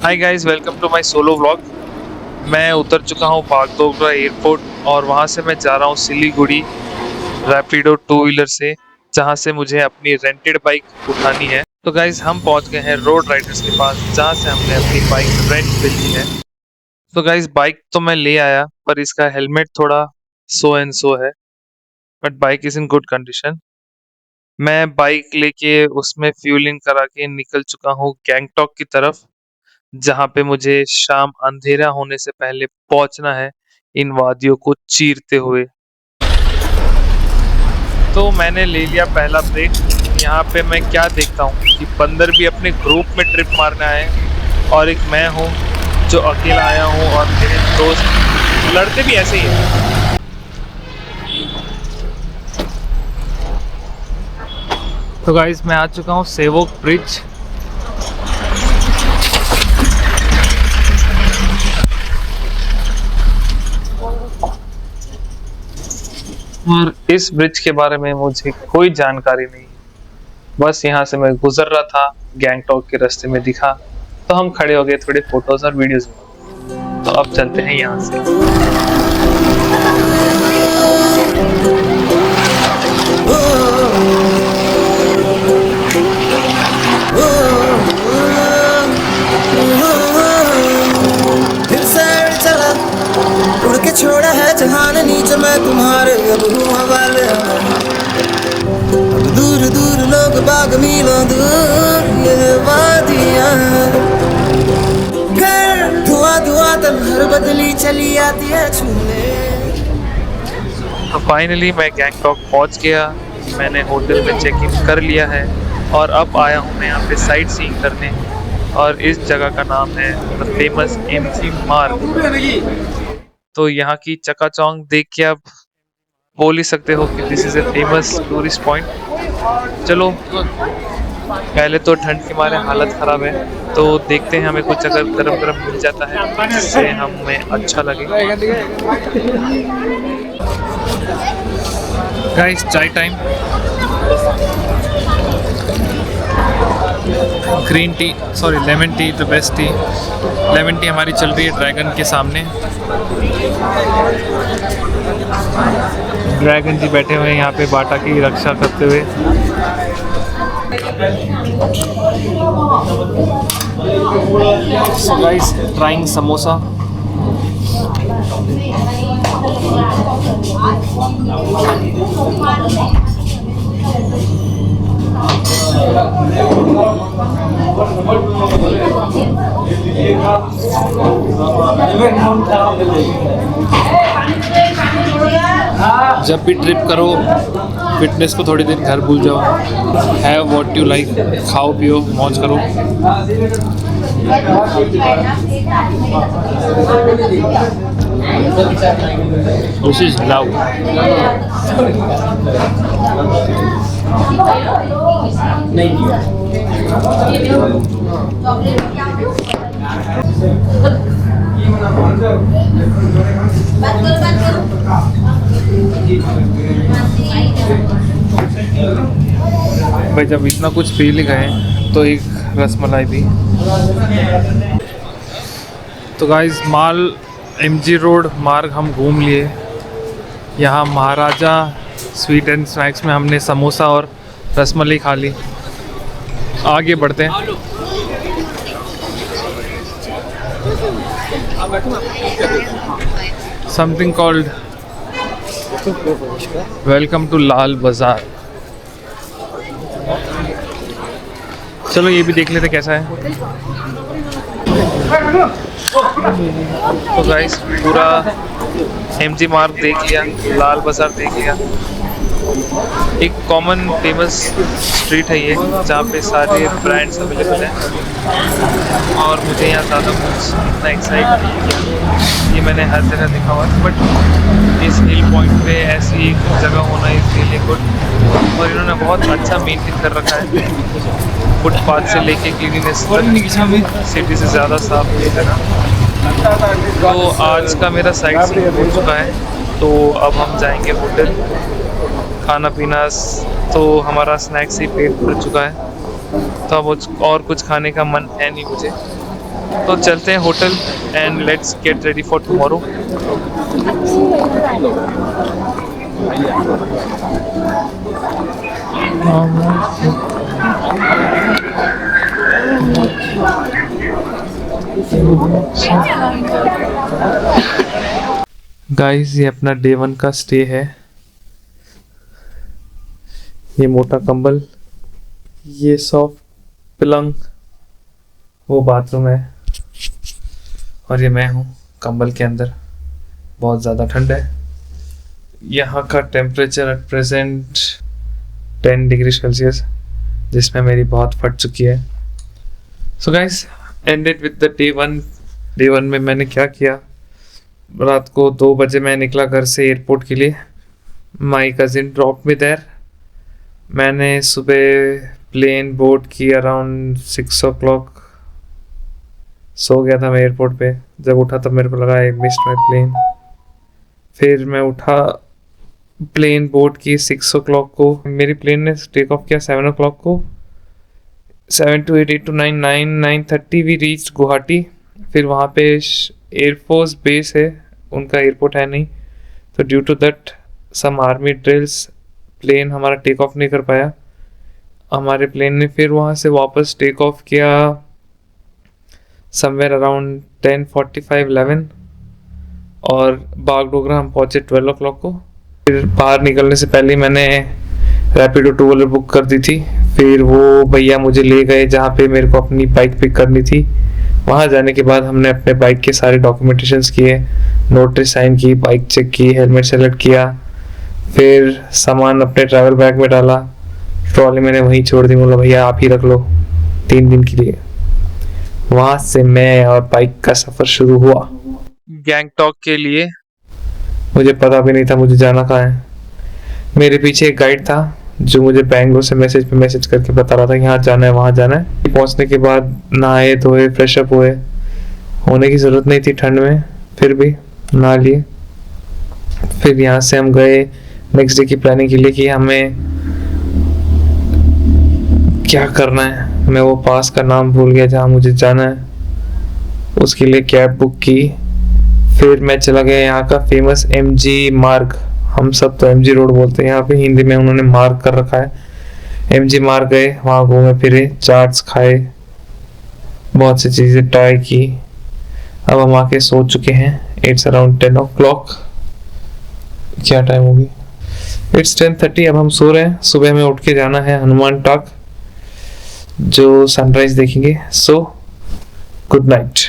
Hi guys, welcome to my solo vlog. मैं उतर चुका हूँ बागडोगरा एयरपोर्ट और वहाँ से मैं जा रहा हूँ सिलीगुड़ी रैपिडो टू व्हीलर से, जहाँ से मुझे अपनी रेंटेड बाइक उठानी है। तो गाइस, हम पहुँच गए हैं रोड राइडर्स के पास, जहाँ से हमने अपनी बाइक रेंट पे ली है। तो गाइस, बाइक तो मैं ले आया, पर इसका हेलमेट थोड़ा सो एंड सो है, but bike is in good condition. मैं बाइक लेके उसमें फ्यूलिंग करा के निकल चुका हूँ गैंगटॉक की तरफ, जहाँ पे मुझे शाम अंधेरा होने से पहले पहुंचना है इन वादियों को चीरते हुए। तो मैंने ले लिया पहला ब्रेक। यहाँ पे मैं क्या देखता हूँ कि बंदर भी अपने ग्रुप में ट्रिप मारना है और एक मैं हूँ जो अकेला आया हूँ, और मेरे दोस्त लड़ते भी ऐसे ही हैं। तो गाइस, मैं आ चुका हूँ सेवोक ब्रिज। और इस ब्रिज के बारे में मुझे कोई जानकारी नहीं, बस यहाँ से मैं गुजर रहा था, गैंगटॉक के रास्ते में दिखा तो हम खड़े हो गए थोड़े फोटोज और वीडियोज में। तो अब चलते हैं यहाँ से। फिर सैर चला उड़ के छोड़ा है जहान नीचे मैं तुम्हारे अब हूँ हवाले। अब दूर दूर लोग बाग मीलों दूर ये वादियाँ, घर धुआं धुआं तब हर बदली चली आती है छूने। तो फाइनली मैं गैंगटॉक पहुँच गया। मैंने होटल में चेक इन कर लिया है और अब आया हूँ मैं यहाँ पे साइट सीइंग करने, और इस जगह का नाम है द फेमस एमजी मार्ग। तो यहाँ की चकाचौंध देख के आप बोल ही सकते हो कि this is a famous tourist point. चलो, पहले तो ठंड के मारे हालत खराब है, तो देखते हैं हमें कुछ अगर गरम गरम मिल जाता है जिससे हमें अच्छा लगे। गाइस, चाय time. Green tea, sorry lemon tea, the best T. Lemon tea हमारी चल रही है ड्रैगन के सामने। ड्रैगन जी बैठे हुए हैं यहाँ पे बाटा की रक्षा करते हुए। So guys, trying samosa. जब भी ट्रिप करो, फिटनेस को थोड़ी देर घर भूल जाओ। हैव व्हाट यू लाइक, खाओ पियो मौज करो। This is love. भाई, जब इतना कुछ पी ले गए तो एक रसमलाई भी। तो गाइस, माल एमजी रोड मार्ग हम घूम लिए। यहाँ महाराजा स्वीट एंड स्नैक्स में हमने समोसा और रसमलाई खा ली। आगे बढ़ते हैं। समथिंग कॉल्ड वेलकम टू लाल बाजार। चलो ये भी देख लेते कैसा है। तो गाइस, पूरा एमजी मार्ग देख लिया, लाल बाजार देख लिया। एक कॉमन फेमस स्ट्रीट है ये, जहाँ पे सारे ब्रांड्स अवेलेबल हैं, और मुझे यहाँ ज़्यादा कुछ इतना एक्साइट नहीं किया। ये मैंने हर जगह देखा हुआ है, बट इस हिल पॉइंट पे ऐसी जगह होना इज रियली गुड। और इन्होंने बहुत अच्छा मेंटेन कर रखा है, फुटपाथ से लेके क्लीनिनेस तक सिटी से ज़्यादा साफ नहीं करना। तो आज का मेरा साइट सीइंग हो चुका है, तो अब हम जाएंगे होटल। खाना पीना तो हमारा स्नैक्स ही पेट भर चुका है, तो अब और कुछ खाने का मन है नहीं मुझे। तो चलते हैं hotel and let's get ready for tomorrow. Guys ये अपना डे 1 का स्टे है। ये मोटा कंबल, ये सॉफ्ट पलंग, वो बाथरूम है और ये मैं हूँ कंबल के अंदर। बहुत ज़्यादा ठंड है। यहाँ का temperature at present 10 degree Celsius, जिसमें मेरी बहुत फट चुकी है। So guys ended with the day 1। Day 1 में मैंने क्या किया, रात को 2 बजे मैं निकला घर से एयरपोर्ट के लिए। My cousin drop me there. मैंने सुबह प्लेन बोर्ड की अराउंड 6 o'clock। सो गया था मैं एयरपोर्ट पे। जब उठा तब मेरे को लगा आई मिस्ड माई प्लेन। फिर मैं उठा, प्लेन बोर्ड की 6 o'clock को। मेरी प्लेन ने टेक ऑफ किया 7 o'clock को। 7 to 8, 8 to 9, 9:30 we reach Guwahati. फिर वहाँ पे एयरफोर्स बेस है, उनका एयरपोर्ट है नहीं, तो due to that some army drills plane हमारा टेक ऑफ नहीं कर पाया। हमारे प्लेन ने फिर वहाँ से वापस टेक ऑफ किया समवेयर अराउंड 10:45, 11 और बागडोगरा हम पहुँचे 12 o'clock को। फिर बाहर निकलने से पहले मैंने रैपिडो 2 व्हीलर बुक कर दी थी। फिर वो भैया मुझे ले गए जहाँ पे मेरे को अपनी बाइक पिक करनी थी। वहाँ जाने के बाद हमने अपने बाइक के सारे डॉक्यूमेंटेशंस किए, नोटरी साइन की, बाइक चेक की, हेलमेट सेलेक्ट किया। फिर सामान अपने ट्रैवल बैग में डाला, ट्रॉली मैंने वहीं छोड़ दी। बोला भैया आप ही रख लो 3 दिन के लिए। वहाँ से मैं और बाइक का सफ़र शुरू हुआ गैंगटॉक के लिए। मुझे पता भी नहीं था मुझे जाना कहाँ है। मेरे पीछे एक गाइड था जो मुझे बैंगलोर से मैसेज पे मैसेज करके बता रहा था यहाँ जाना है, वहाँ जाना है। पहुँचने के बाद नहाए धोए, फ्रेश अप हुए। होने की ज़रूरत नहीं थी ठंड में, फिर भी नहा लिए। फिर यहाँ से हम गए नेक्स्ट डे की प्लानिंग के लिए कि हमें क्या करना है। मैं वो पास का नाम भूल गया जहाँ मुझे जाना है, उसके लिए कैब बुक की। फिर मैं चला गया यहाँ का फेमस MG मार्ग, हम सब तो MG रोड बोलते हैं यहाँ पे, हिंदी में उन्होंने मार्ग कर रखा है। MG मार्ग गए, वहाँ घूमे फिरे, चाट्स खाए, बहुत सी चीज़ें ट्राई की। अब हम आके सो चुके हैं। It's around 10 o'clock। क्या टाइम होगी? इट्स 10:30। अब हम सो रहे हैं। सुबह में उठ के जाना है हनुमान टाक, जो सनराइज देखेंगे। So good night.